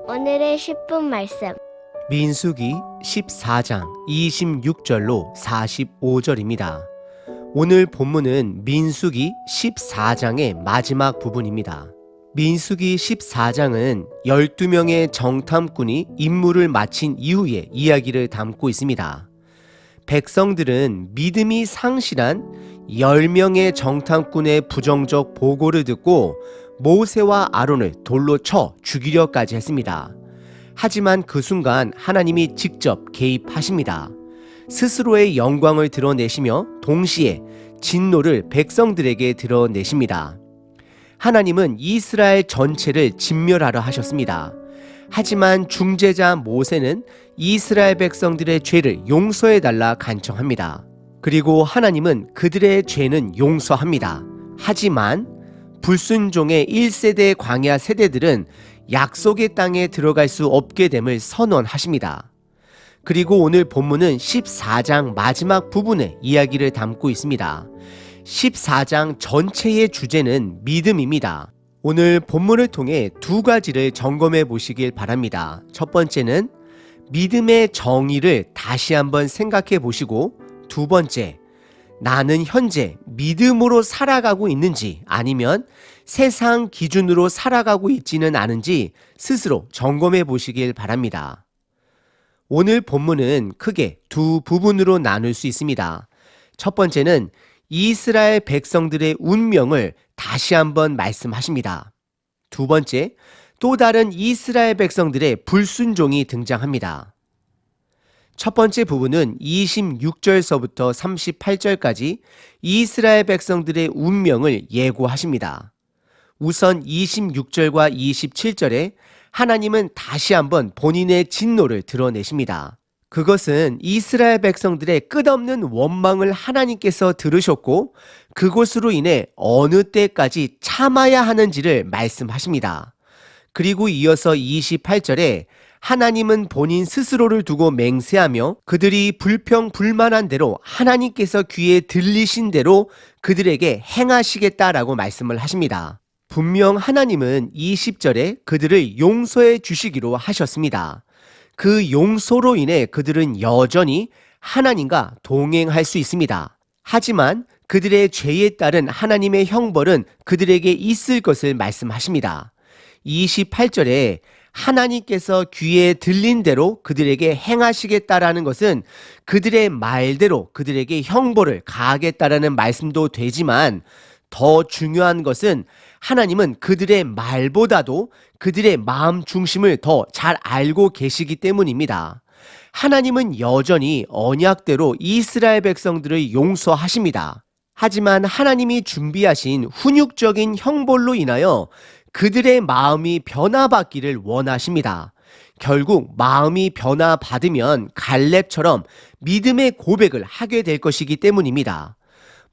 오늘의 10분 말씀. 민수기 14장 26절로 45절입니다. 오늘 본문은 민수기 14장의 마지막 부분입니다. 민수기 14장은 12명의 정탐꾼이 임무를 마친 이후의 이야기를 담고 있습니다. 백성들은 믿음이 상실한 10명의 정탐꾼의 부정적 보고를 듣고 모세와 아론을 돌로 쳐 죽이려까지 했습니다. 하지만 그 순간 하나님이 직접 개입하십니다. 스스로의 영광을 드러내시며 동시에 진노를 백성들에게 드러내십니다. 하나님은 이스라엘 전체를 진멸하려 하셨습니다. 하지만 중재자 모세는 이스라엘 백성들의 죄를 용서해달라 간청합니다. 그리고 하나님은 그들의 죄는 용서합니다. 하지만 불순종의 1세대 광야 세대들은 약속의 땅에 들어갈 수 없게 됨을 선언하십니다. 그리고 오늘 본문은 14장 마지막 부분의 이야기를 담고 있습니다. 14장 전체의 주제는 믿음입니다. 오늘 본문을 통해 두 가지를 점검해 보시길 바랍니다. 첫 번째는 믿음의 정의를 다시 한번 생각해 보시고, 두 번째, 나는 현재 믿음으로 살아가고 있는지 아니면 세상 기준으로 살아가고 있지는 않은지 스스로 점검해 보시길 바랍니다. 오늘 본문은 크게 두 부분으로 나눌 수 있습니다. 첫 번째는 이스라엘 백성들의 운명을 다시 한번 말씀하십니다. 두 번째, 또 다른 이스라엘 백성들의 불순종이 등장합니다. 첫 번째 부분은 26절서부터 38절까지 이스라엘 백성들의 운명을 예고하십니다. 우선 26절과 27절에 하나님은 다시 한번 본인의 진노를 드러내십니다. 그것은 이스라엘 백성들의 끝없는 원망을 하나님께서 들으셨고 그것으로 인해 어느 때까지 참아야 하는지를 말씀하십니다. 그리고 이어서 28절에 하나님은 본인 스스로를 두고 맹세하며 그들이 불평불만한 대로 하나님께서 귀에 들리신 대로 그들에게 행하시겠다라고 말씀을 하십니다. 분명 하나님은 20절에 그들을 용서해 주시기로 하셨습니다. 그 용서로 인해 그들은 여전히 하나님과 동행할 수 있습니다. 하지만 그들의 죄에 따른 하나님의 형벌은 그들에게 있을 것을 말씀하십니다. 28절에 하나님께서 귀에 들린 대로 그들에게 행하시겠다라는 것은 그들의 말대로 그들에게 형벌을 가하겠다라는 말씀도 되지만, 더 중요한 것은 하나님은 그들의 말보다도 그들의 마음 중심을 더 잘 알고 계시기 때문입니다. 하나님은 여전히 언약대로 이스라엘 백성들을 용서하십니다. 하지만 하나님이 준비하신 훈육적인 형벌로 인하여 그들의 마음이 변화받기를 원하십니다. 결국 마음이 변화받으면 갈렙처럼 믿음의 고백을 하게 될 것이기 때문입니다.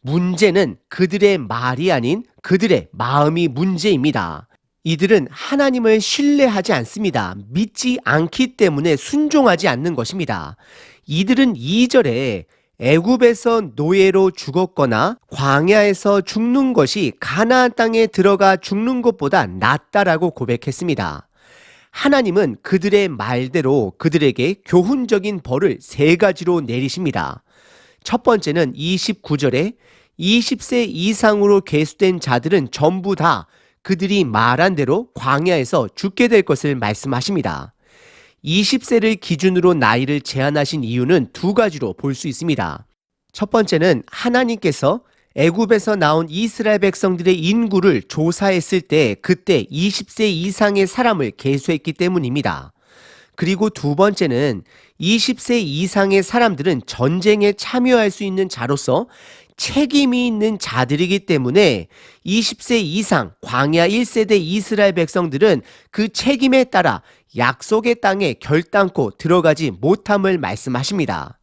문제는 그들의 말이 아닌 그들의 마음이 문제입니다. 이들은 하나님을 신뢰하지 않습니다. 믿지 않기 때문에 순종하지 않는 것입니다. 이들은 2절에 애굽에서 노예로 죽었거나 광야에서 죽는 것이 가나안 땅에 들어가 죽는 것보다 낫다라고 고백했습니다. 하나님은 그들의 말대로 그들에게 교훈적인 벌을 세 가지로 내리십니다. 첫 번째는 29절에 20세 이상으로 계수된 자들은 전부 다 그들이 말한 대로 광야에서 죽게 될 것을 말씀하십니다. 20세를 기준으로 나이를 제한하신 이유는 두 가지로 볼 수 있습니다. 첫 번째는 하나님께서 애굽에서 나온 이스라엘 백성들의 인구를 조사했을 때 그때 20세 이상의 사람을 계수했기 때문입니다. 그리고 두 번째는 20세 이상의 사람들은 전쟁에 참여할 수 있는 자로서 책임이 있는 자들이기 때문에 20세 이상 광야 1세대 이스라엘 백성들은 그 책임에 따라 약속의 땅에 결단코 들어가지 못함을 말씀하십니다.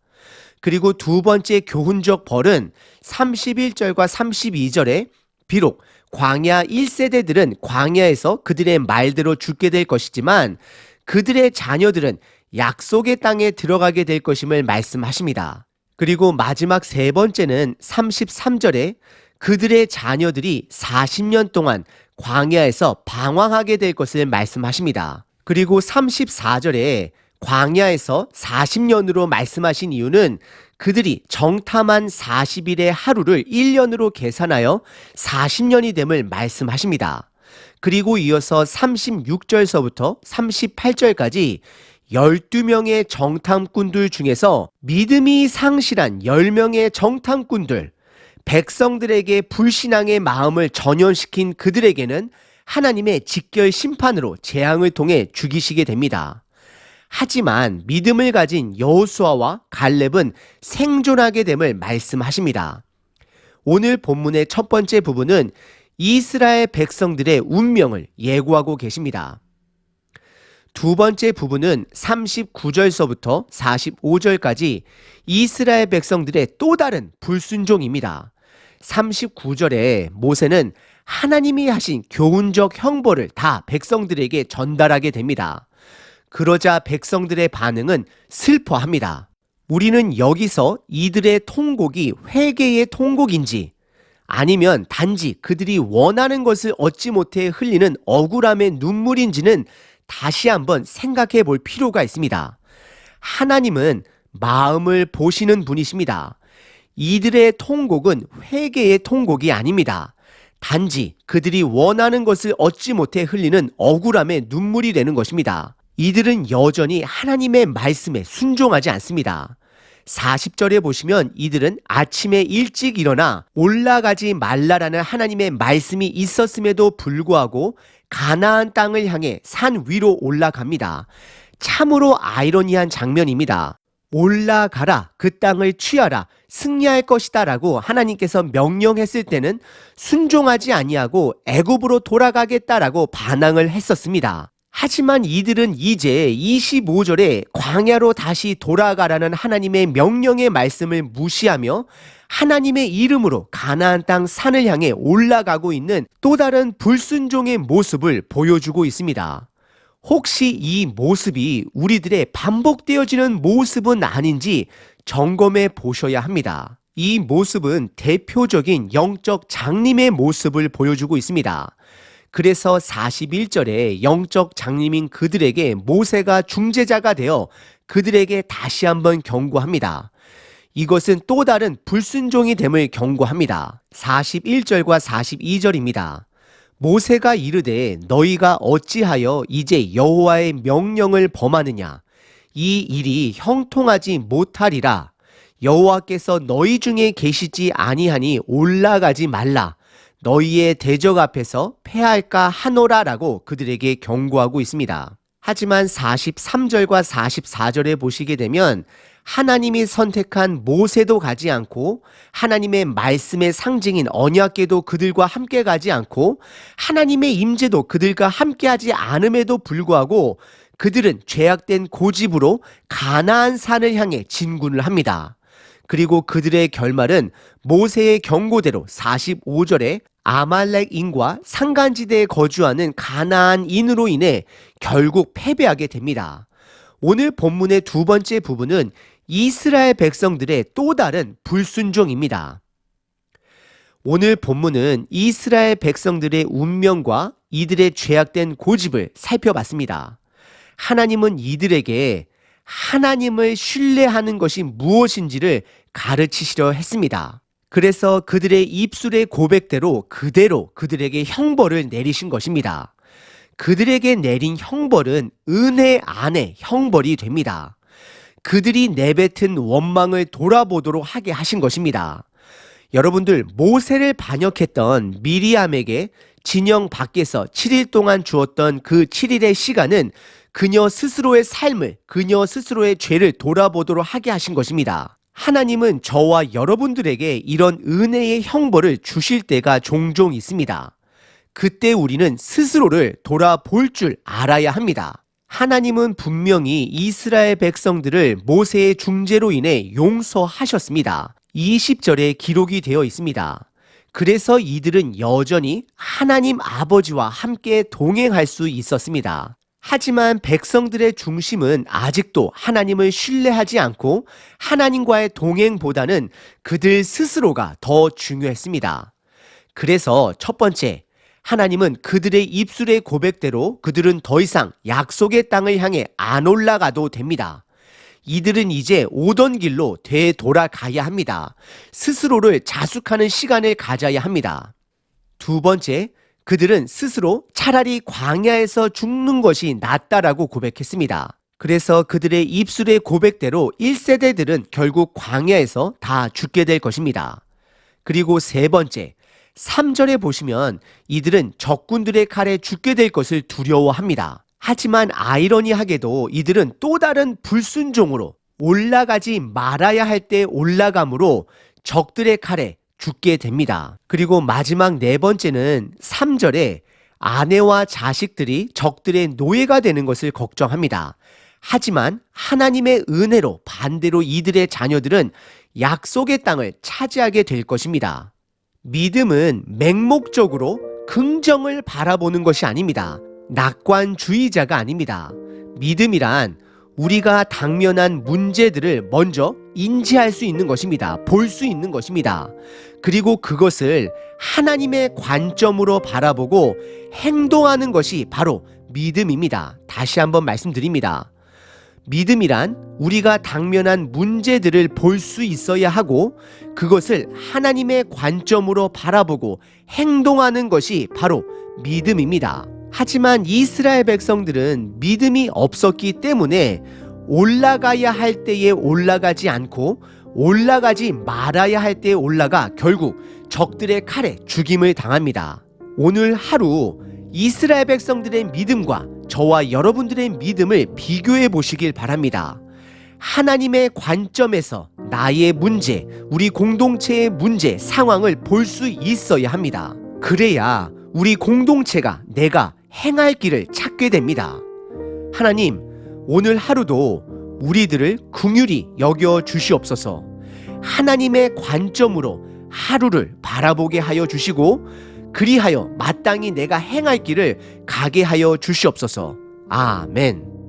그리고 두 번째 교훈적 벌은 31절과 32절에 비록 광야 1세대들은 광야에서 그들의 말대로 죽게 될 것이지만 그들의 자녀들은 약속의 땅에 들어가게 될 것임을 말씀하십니다. 그리고 마지막 세 번째는 33절에 그들의 자녀들이 40년 동안 광야에서 방황하게 될 것을 말씀하십니다. 그리고 34절에 광야에서 40년으로 말씀하신 이유는 그들이 정탐한 40일의 하루를 1년으로 계산하여 40년이 됨을 말씀하십니다. 그리고 이어서 36절서부터 38절까지 12명의 정탐꾼들 중에서 믿음이 상실한 10명의 정탐꾼들, 백성들에게 불신앙의 마음을 전염시킨 그들에게는 하나님의 직결 심판으로 재앙을 통해 죽이시게 됩니다. 하지만 믿음을 가진 여호수아와 갈렙은 생존하게 됨을 말씀하십니다. 오늘 본문의 첫 번째 부분은 이스라엘 백성들의 운명을 예고하고 계십니다. 두 번째 부분은 39절서부터 45절까지 이스라엘 백성들의 또 다른 불순종입니다. 39절에 모세는 하나님이 하신 교훈적 형벌을 다 백성들에게 전달하게 됩니다. 그러자 백성들의 반응은 슬퍼합니다. 우리는 여기서 이들의 통곡이 회개의 통곡인지 아니면 단지 그들이 원하는 것을 얻지 못해 흘리는 억울함의 눈물인지는 다시 한번 생각해 볼 필요가 있습니다. 하나님은 마음을 보시는 분이십니다. 이들의 통곡은 회개의 통곡이 아닙니다. 단지 그들이 원하는 것을 얻지 못해 흘리는 억울함의 눈물이 되는 것입니다. 이들은 여전히 하나님의 말씀에 순종하지 않습니다. 40절에 보시면 이들은 아침에 일찍 일어나 올라가지 말라라는 하나님의 말씀이 있었음에도 불구하고 가나안 땅을 향해 산 위로 올라갑니다. 참으로 아이러니한 장면입니다. 올라가라, 그 땅을 취하라, 승리할 것이다 라고 하나님께서 명령했을 때는 순종하지 아니하고 애굽으로 돌아가겠다라고 반항을 했었습니다. 하지만 이들은 이제 25절에 광야로 다시 돌아가라는 하나님의 명령의 말씀을 무시하며 하나님의 이름으로 가나안 땅 산을 향해 올라가고 있는 또 다른 불순종의 모습을 보여주고 있습니다. 혹시 이 모습이 우리들의 반복되어지는 모습은 아닌지 점검해 보셔야 합니다. 이 모습은 대표적인 영적 장님의 모습을 보여주고 있습니다. 그래서 41절에 영적 장님인 그들에게 모세가 중재자가 되어 그들에게 다시 한번 경고합니다. 이것은 또 다른 불순종이 됨을 경고합니다. 41절과 42절입니다. 모세가 이르되 너희가 어찌하여 이제 여호와의 명령을 범하느냐? 이 일이 형통하지 못하리라. 여호와께서 너희 중에 계시지 아니하니 올라가지 말라. 너희의 대적 앞에서 패할까 하노라라고 그들에게 경고하고 있습니다. 하지만 43절과 44절에 보시게 되면 하나님이 선택한 모세도 가지 않고 하나님의 말씀의 상징인 언약궤도 그들과 함께 가지 않고 하나님의 임재도 그들과 함께하지 않음에도 불구하고 그들은 죄악된 고집으로 가나안 산을 향해 진군을 합니다. 그리고 그들의 결말은 모세의 경고대로 45절에 아말렉인과 산간지대에 거주하는 가나안인으로 인해 결국 패배하게 됩니다. 오늘 본문의 두 번째 부분은 이스라엘 백성들의 또 다른 불순종입니다. 오늘 본문은 이스라엘 백성들의 운명과 이들의 죄악된 고집을 살펴봤습니다. 하나님은 이들에게 하나님을 신뢰하는 것이 무엇인지를 가르치시려 했습니다. 그래서 그들의 입술의 고백대로 그대로 그들에게 형벌을 내리신 것입니다. 그들에게 내린 형벌은 은혜 안에 형벌이 됩니다. 그들이 내뱉은 원망을 돌아보도록 하게 하신 것입니다. 여러분들, 모세를 반역했던 미리암에게 진영 밖에서 7일 동안 주었던 그 7일의 시간은 그녀 스스로의 삶을, 그녀 스스로의 죄를 돌아보도록 하게 하신 것입니다. 하나님은 저와 여러분들에게 이런 은혜의 형벌을 주실 때가 종종 있습니다. 그때 우리는 스스로를 돌아볼 줄 알아야 합니다. 하나님은 분명히 이스라엘 백성들을 모세의 중재로 인해 용서하셨습니다. 20절에 기록이 되어 있습니다. 그래서 이들은 여전히 하나님 아버지와 함께 동행할 수 있었습니다. 하지만 백성들의 중심은 아직도 하나님을 신뢰하지 않고 하나님과의 동행보다는 그들 스스로가 더 중요했습니다. 그래서 첫 번째, 하나님은 그들의 입술의 고백대로 그들은 더 이상 약속의 땅을 향해 안 올라가도 됩니다. 이들은 이제 오던 길로 되돌아가야 합니다. 스스로를 자숙하는 시간을 가져야 합니다. 두 번째, 그들은 스스로 차라리 광야에서 죽는 것이 낫다라고 고백했습니다. 그래서 그들의 입술의 고백대로 1세대들은 결국 광야에서 다 죽게 될 것입니다. 그리고 세 번째, 3절에 보시면 이들은 적군들의 칼에 죽게 될 것을 두려워합니다. 하지만 아이러니하게도 이들은 또 다른 불순종으로 올라가지 말아야 할 때 올라감으로 적들의 칼에 죽게 됩니다. 그리고 마지막 네 번째는 3절에 아내와 자식들이 적들의 노예가 되는 것을 걱정합니다. 하지만 하나님의 은혜로 반대로 이들의 자녀들은 약속의 땅을 차지하게 될 것입니다. 믿음은 맹목적으로 긍정을 바라보는 것이 아닙니다. 낙관주의자가 아닙니다. 믿음이란 우리가 당면한 문제들을 먼저 인지할 수 있는 것입니다. 볼 수 있는 것입니다. 그리고 그것을 하나님의 관점으로 바라보고 행동하는 것이 바로 믿음입니다. 다시 한번 말씀드립니다. 믿음이란 우리가 당면한 문제들을 볼 수 있어야 하고 그것을 하나님의 관점으로 바라보고 행동하는 것이 바로 믿음입니다. 하지만 이스라엘 백성들은 믿음이 없었기 때문에 올라가야 할 때에 올라가지 않고 올라가지 말아야 할 때에 올라가 결국 적들의 칼에 죽임을 당합니다. 오늘 하루 이스라엘 백성들의 믿음과 저와 여러분들의 믿음을 비교해 보시길 바랍니다. 하나님의 관점에서 나의 문제, 우리 공동체의 문제, 상황을 볼 수 있어야 합니다. 그래야 우리 공동체가 내가 행할 길을 찾게 됩니다. 하나님, 오늘 하루도 우리들을 긍휼히 여겨 주시옵소서. 하나님의 관점으로 하루를 바라보게 하여 주시고 그리하여 마땅히 내가 행할 길을 가게 하여 주시옵소서. 아멘.